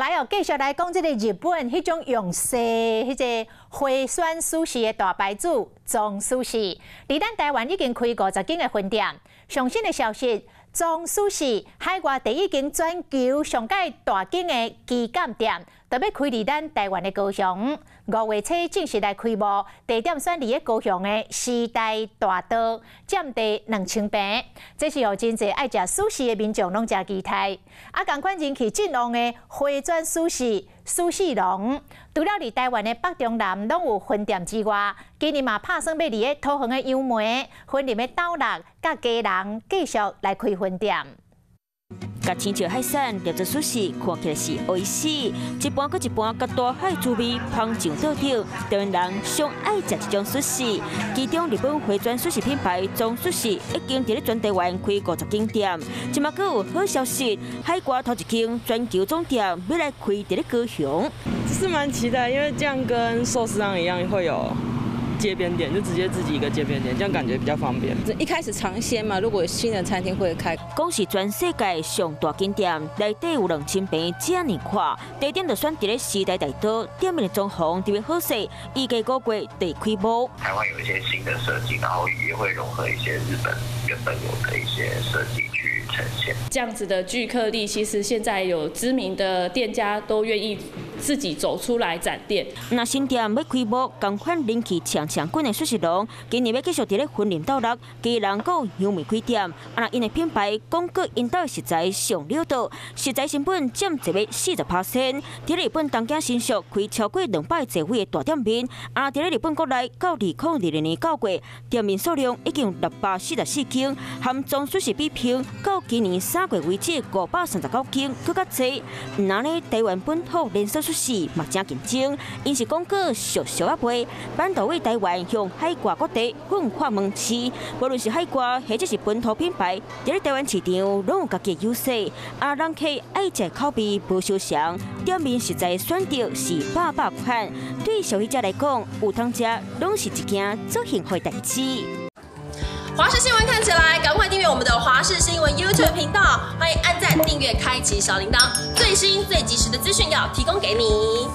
来哦，继续来讲这个日本迄种用西迄个回转寿司的大牌子藏寿司，伫咱台湾已经开50间的分店。上新的消息，藏寿司海外第一间全球上界大间的旗舰店，就要开伫咱台湾的高雄。5月初正式来开幕，地点选伫高雄的时代大道，占地2000平。这是有真侪爱食寿司的民众拢真期待。同款人气振旺的回转寿司寿司郎，除了伫台湾的北中南拢有分店之外，今年嘛拍算要伫个桃园的杨梅、云林的斗六、甲基隆继续来开分店。甲青椒海产料做寿司，看起来是美味死，一般搁一般甲大海滋味芳上倒顶。台湾人上爱食这种寿司，其中日本回转寿司品牌藏寿司已经伫咧全台湾开50间店。即马搁有好消息，海外头一间全球总店要来开伫咧高雄。是蛮期待，因为这样跟寿司郎一样会有街边店，就直接自己一个街边店，这样感觉比较方便。一开始尝鲜嘛，如果有新的餐厅会开。讲是全世界上大间店，内底有2000平这么宽，地点就选伫咧时代大道，店面的装潢特别好势，预计5月就开幕。台湾有一些新的设计，然后也会融合一些日本原本有的一些设计去呈现。这样子的聚客力，其实现在有知名的店家都愿意自己走出来展店。那新店要开幕，同款人气强滚的寿司郎，今年要继续伫咧云林斗六、基隆港杨梅开店。那因的品牌广告引导食材上了道，食材成本占1月40%。伫日本东京新宿开超过200座位的大店面，伫咧日本国内到2020年9月，店面数量已经有644间，含藏寿司比拼到今年3月为止539间，更较侪。那呢，台湾本土连锁寿司嘛真竞争，因是广告俗俗啊卖，板豆为台湾向海外各地分化门市，无论是海外或者是本土品牌，伫咧台湾市场拢有家己的优势。人客爱食口味无相像，店面实在选择是百款，对消费者来讲，有通食拢是一件做幸福的代志。华视新闻看起来，赶快订阅我们的华视新闻 YouTube 频道，欢迎按赞、订阅、开启小铃铛，最新最及时的资讯要提供给你。